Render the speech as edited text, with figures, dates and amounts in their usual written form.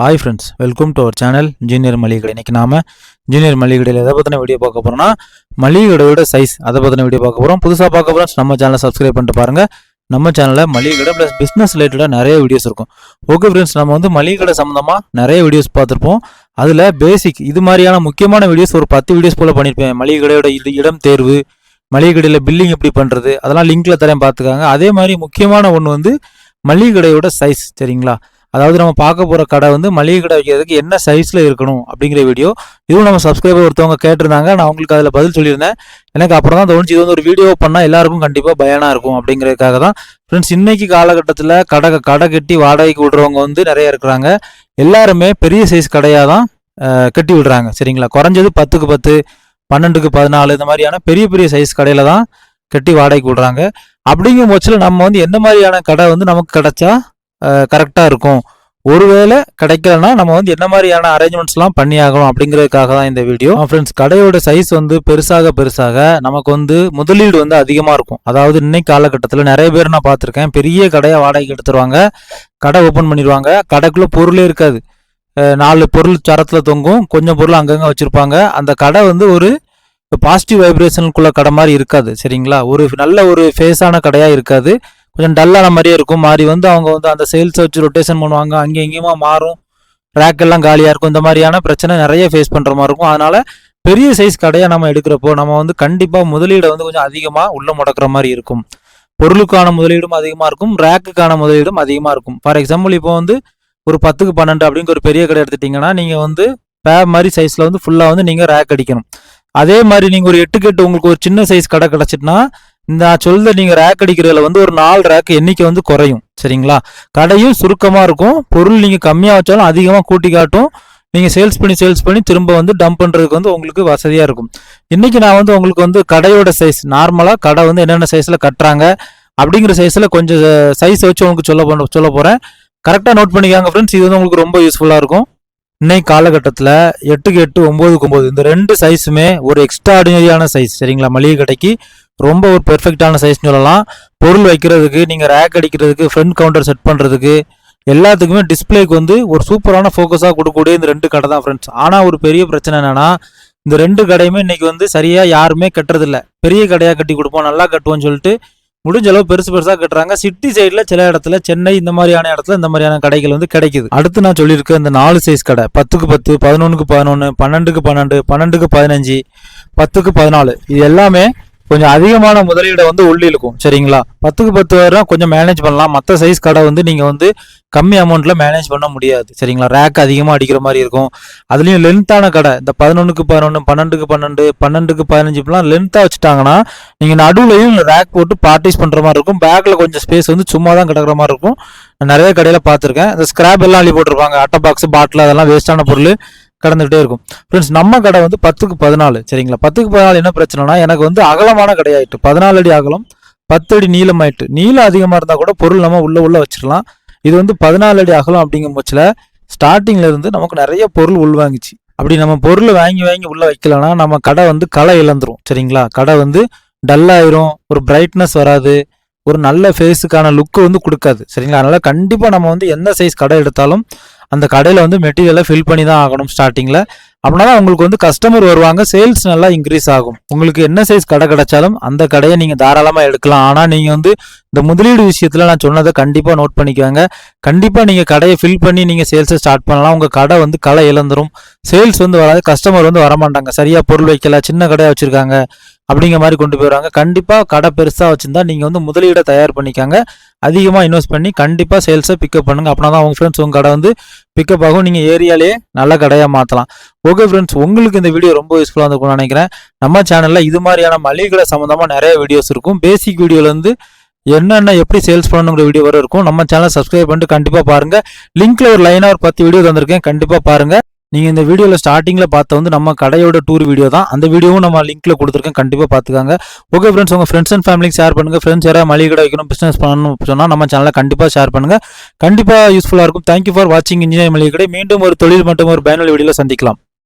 Hi friends, welcome to our channel engineer மளிகை கடை. இன்றைக்கி நாம் இன்ஜினியர் மளிகை கடையில் எதை பற்றின வீடியோ பார்க்க போகிறோம்னா, மளிகை கடையோட சைஸ் அதை பற்றின வீடியோ பார்க்க போகிறோம். புதுசாக பார்க்க போகிறோம், நம்ம சேனலை சப்ஸ்கிரைப் பண்ணிட்டு பாருங்கள். நம்ம சேனலில் மளிகை கடை ப்ளஸ் பிஸ்னஸ் ரிலேட்டடாக நிறைய வீடியோஸ் இருக்கும். ஓகே ஃப்ரெண்ட்ஸ், நம்ம வந்து மளிகை கடை சம்மந்தமாக நிறைய வீடியோஸ் பார்த்துருப்போம். அதில் பேசிக் இது மாதிரியான முக்கியமான வீடியோஸ் ஒரு 10 வீடியோஸ் போல் பண்ணியிருப்பேன். மளிகை கடையோட இடம் தேர்வு, மளிகை கடையில் பில்லிங் எப்படி பண்ணுறது, அதெல்லாம் லிங்க்கில் தரேன் பார்த்துக்காங்க. அதே மாதிரி முக்கியமான ஒன்று வந்து மளிகை கடையோட சைஸ், சரிங்களா? அதாவது நம்ம பார்க்க போகிற கடை வந்து மளிகை கடை வைக்கிறதுக்கு என்ன சைஸில் இருக்கணும் அப்படிங்கிற வீடியோ. இதுவும் நம்ம சப்ஸ்கிரைபர் ஒருத்தவங்க கேட்டிருந்தாங்க, நான் உங்களுக்கு அதில் பதில் சொல்லியிருந்தேன். எனக்கு அப்புறம் தான் தோணுச்சு, இது வந்து ஒரு வீடியோ பண்ணால் எல்லாருக்கும் கண்டிப்பாக பயனாக இருக்கும் அப்படிங்கிறதுக்காக தான். ஃப்ரெண்ட்ஸ், இன்னைக்கு காலகட்டத்தில் கடை கட்டி வாடகைக்கு விடுறவங்க வந்து நிறைய இருக்கிறாங்க. எல்லாருமே பெரிய சைஸ் கடையாக தான் கட்டி விடுறாங்க, சரிங்களா? குறைஞ்சது 10க்கு 10, 12க்கு 14 இந்த மாதிரியான பெரிய பெரிய சைஸ் கடையில் தான் கட்டி வாடகைக்கு விடுறாங்க. அப்படிங்கும் பட்சத்தில் நம்ம வந்து எந்த மாதிரியான கடை வந்து நமக்கு கிடைச்சா கரெக்டாக இருக்கும், ஒருவேளை கிடைக்கலன்னா நம்ம வந்து என்ன மாதிரியான அரேஞ்ச்மெண்ட்ஸ்லாம் பண்ணி ஆகணும் அப்படிங்கிறதுக்காக தான் இந்த வீடியோ. ஃப்ரெண்ட்ஸ், கடையோட சைஸ் வந்து பெருசாக நமக்கு வந்து முதலீடு வந்து அதிகமாக இருக்கும். அதாவது இன்னைக்கு காலகட்டத்தில் நிறைய பேர் நான் பார்த்துருக்கேன், பெரிய கடையை வாடகைக்கு எடுத்துருவாங்க, கடை ஓப்பன் பண்ணிடுவாங்க, கடைக்குள்ளே பொருளே இருக்காது, 4 பொருள் சரத்தில் தொங்கும், கொஞ்சம் பொருள் அங்கங்கே வச்சுருப்பாங்க. அந்த கடை வந்து ஒரு பாசிட்டிவ் வைப்ரேஷனுக்குள்ள கடை மாதிரி இருக்காது, சரிங்களா? ஒரு நல்ல ஒரு ஃபேஸான கடையாக இருக்காது, கொஞ்சம் டல்லான மாதிரியே இருக்கும். மாறி வந்து அவங்க வந்து அந்த சேல்ஸை வச்சு ரொட்டேஷன் பண்ணுவாங்க, அங்கே எங்கேயுமா மாறும், ரேக் எல்லாம் காலியாக இருக்கும். இந்த மாதிரியான பிரச்சனை நிறைய ஃபேஸ் பண்ணுற மாதிரி இருக்கும். அதனால பெரிய சைஸ் கடையாக நம்ம எடுக்கிறப்போ நம்ம வந்து கண்டிப்பாக முதலீடை வந்து கொஞ்சம் அதிகமாக உள்ள முடக்கிற மாதிரி இருக்கும். பொருளுக்கான முதலீடும் அதிகமாக இருக்கும், ரேக்குக்கான முதலீடும் அதிகமாக இருக்கும். ஃபார் எக்ஸாம்பிள், இப்போ வந்து ஒரு 10க்கு 12 அப்படிங்கிற ஒரு பெரிய கடை எடுத்துட்டிங்கன்னா, நீங்கள் வந்து மாதிரி சைஸில் வந்து ஃபுல்லாக வந்து நீங்கள் ரேக் அடிக்கணும். அதே மாதிரி நீங்கள் ஒரு 8க்கு 8 உங்களுக்கு ஒரு சின்ன சைஸ் கடை கிடச்சிட்டுனா, இந்த சொல்ல நீங்கள் ரேக் அடிக்கிறதுல வந்து ஒரு 4 ரேக் எண்ணிக்கை வந்து குறையும், சரிங்களா? கடையும் சுருக்கமாக இருக்கும், பொருள் நீங்கள் கம்மியாக வச்சாலும் அதிகமாக கூட்டி காட்டும். நீங்கள் சேல்ஸ் பண்ணி திரும்ப வந்து டம்ப் பண்ணுறதுக்கு வந்து உங்களுக்கு வசதியாக இருக்கும். இன்றைக்கி நான் வந்து உங்களுக்கு வந்து கடையோட சைஸ், நார்மலாக கடை வந்து என்னென்ன சைஸில் கட்டுறாங்க அப்படிங்கிற சைஸில் கொஞ்சம் சைஸை வச்சு உங்களுக்கு சொல்ல போகிறேன். கரெக்டாக நோட் பண்ணிக்காங்க ஃப்ரெண்ட்ஸ், இது வந்து உங்களுக்கு ரொம்ப யூஸ்ஃபுல்லாக இருக்கும். இன்னைக்கு காலகட்டத்தில் 8க்கு 8, 9க்கு 9 இந்த 2 சைஸுமே ஒரு எக்ஸ்ட்ராடினரியான சைஸ், சரிங்களா? மளிகை கடைக்கு ரொம்ப ஒரு பெர்ஃபெக்டான சைஸ்னு சொல்லலாம். பொருள் வைக்கிறதுக்கு, நீங்கள் ரேக் அடிக்கிறதுக்கு, ஃப்ரண்ட் கவுண்டர் செட் பண்ணுறதுக்கு, எல்லாத்துக்குமே டிஸ்பிளேக்கு வந்து ஒரு சூப்பரான ஃபோக்கஸாக கொடுக்கக்கூடிய இந்த 2 கடை தான் ஃப்ரெண்ட்ஸ். ஆனால் ஒரு பெரிய பிரச்சனை என்னென்னா, இந்த 2 கடையுமே இன்றைக்கி வந்து சரியாக யாருமே கட்டுறதில்ல. பெரிய கடையாக கட்டி கொடுப்போம், நல்லா கட்டுவோம்னு சொல்லிட்டு முடிஞ்ச அளவு பெருசாக கட்டுறாங்க. சிட்டி சைடில் சில இடத்துல, சென்னை இந்த மாதிரியான இடத்துல இந்த மாதிரியான கடைகள் வந்து கிடைக்குது. அடுத்து நான் சொல்லியிருக்கேன், இந்த 4 சைஸ் கடை 10க்கு 10, 11க்கு 11, 12க்கு 12, 12க்கு 15, 10க்கு 14 இது எல்லாமே கொஞ்சம் அதிகமான முதலீடை வந்து உள்ளிருக்கும், சரிங்களா? 10க்கு 10 வரை கொஞ்சம் மேனேஜ் பண்ணலாம். மற்ற சைஸ் கடை வந்து நீங்கள் வந்து கம்மி அமௌண்ட்டில் மேனேஜ் பண்ண முடியாது, சரிங்களா? ரேக் அதிகமாக அடிக்கிற மாதிரி இருக்கும். அதுலேயும் லென்த்தான கடை, இந்த 11க்கு 11, 12க்கு 12, 12க்கு 15 இப்பெல்லாம் லென்த்தாக வச்சுட்டாங்கன்னா, நீங்கள் நடுவுலையும் ரேக் போட்டு பார்ட்டிஸ் பண்ணுற மாதிரி இருக்கும். பேக்கில் கொஞ்சம் ஸ்பேஸ் வந்து சும்மா தான் கிடக்கிற மாதிரி இருக்கும். நான் நிறைய கடையில் பார்த்துருக்கேன். இந்த ஸ்கிராப் எல்லாம் அள்ளி போட்டிருப்பாங்க, அட்டை பாக்ஸ், பாட்டில், அதெல்லாம் வேஸ்ட்டான பொருள் கடந்துகிட்டே இருக்கும். ஃப்ரெண்ட்ஸ், நம்ம கடை வந்து 10க்கு 14, சரிங்களா? 10க்கு 14 என்ன பிரச்சனைனா, எனக்கு வந்து அகலமான கடையாயிட்டு, 14 அடி அகலம், 10 அடி நீளம் ஆயிட்டு. நீளம் அதிகமாக இருந்தால் கூட பொருள் நம்ம உள்ள வச்சிடலாம். இது வந்து 14 அடி அகலம் அப்படிங்கும் பட்சத்தில் ஸ்டார்டிங்ல இருந்து நமக்கு நிறைய பொருள் உள்வாங்கிச்சு. அப்படி நம்ம பொருள் வாங்கி உள்ள வைக்கலன்னா நம்ம கடை வந்து களை இழந்துரும், சரிங்களா? கடை வந்து டல்லாயிரும், ஒரு பிரைட்னஸ் வராது, ஒரு நல்ல ஃபேஸுக்கான லுக்கு வந்து கொடுக்காது, சரிங்களா? அதனால கண்டிப்பாக நம்ம வந்து எந்த சைஸ் கடை எடுத்தாலும் அந்த கடையில் வந்து மெட்டீரியலை ஃபில் பண்ணி தான் ஆகணும் ஸ்டார்டிங்கில். அப்படின்னா தான் உங்களுக்கு வந்து கஸ்டமர் வருவாங்க, சேல்ஸ் நல்லா இன்க்ரீஸ் ஆகும். உங்களுக்கு என்ன சைஸ் கடை கிடைச்சாலும் அந்த கடையை நீங்கள் தாராளமாக எடுக்கலாம். ஆனால் நீங்கள் வந்து இந்த முதலீடு விஷயத்தில் நான் சொன்னதை கண்டிப்பாக நோட் பண்ணிக்குவாங்க. கண்டிப்பாக நீங்கள் கடையை ஃபில் பண்ணி நீங்கள் சேல்ஸை ஸ்டார்ட் பண்ணலாம். உங்கள் கடை வந்து களை இழந்துரும், சேல்ஸ் வந்து வராது, கஸ்டமர் வந்து வரமாட்டாங்க. சரியாக பொருள் வைக்கல, சின்ன கடையாக வச்சுருக்காங்க அப்படிங்கிற மாதிரி கொண்டு போயிடுவாங்க. கண்டிப்பாக கடை பெருசாக வச்சுருந்தா நீங்கள் வந்து முதலீடை தயார் பண்ணிக்காங்க, அதிகமாக இன்வெஸ்ட் பண்ணி கண்டிப்பாக சேல்ஸை பிக்கப் பண்ணுங்கள். அப்படின்னா தான் உங்கள் ஃப்ரெண்ட்ஸ் உங்கள் கடை வந்து பிக்கப் ஆகும், நீங்கள் ஏரியாலே நல்ல கடையாக மாற்றலாம். ஓகே ஃப்ரெண்ட்ஸ், உங்களுக்கு இந்த வீடியோ ரொம்ப யூஸ்ஃபுல்லாக இருந்திருக்கும்னு நினைக்கிறேன். நம்ம சேனலில் இது மாதிரியான மளிகை கடை சம்மந்தமாக நிறைய வீடியோஸ் இருக்கும். பேசிக் வீடியோலேருந்து என்னென்ன எப்படி சேல்ஸ் பண்ணணுங்கிற வீடியோ வர இருக்கும். நம்ம சேனலை சப்ஸ்கிரைப் பண்ணிட்டு கண்டிப்பாக பாருங்கள். லிங்க்கில் ஒரு லைனாக ஒரு 10 வீடியோ தந்திருக்கேன், கண்டிப்பாக பாருங்கள். நீங்கள் இந்த வீடியோவில் ஸ்டார்டிங்கில் பார்த்த வந்து நம்ம கடையோட டூர் வீடியோ தான், அந்த வீடியோவும் நம்ம லிங்க்கில் கொடுத்துருக்கேன், கண்டிப்பாக பார்த்துக்காங்க. ஓகே ஃப்ரெண்ட்ஸ், உங்கள் ஃப்ரெண்ட்ஸ் அண்ட் ஃபேமிலிக்கு ஷேர் பண்ணுங்கள். ஃப்ரெண்ட்ஸ் யாராவது மளிகை கடை வைக்கணும், பிஸ்னஸ் பண்ணணும் சொன்னால் நம்ம சேனலை கண்டிப்பாக ஷேர் பண்ணுங்கள், கண்டிப்பாக யூஸ்ஃபுல்லாக இருக்கும். தேங்க்யூ ஃபார் வாட்சிங் இன்ஜினியர் மளிகை கடை. மீண்டும் ஒரு தொழில் மற்றும் ஒரு பயனுள்ள வீடியோவில் சந்திக்கலாம்.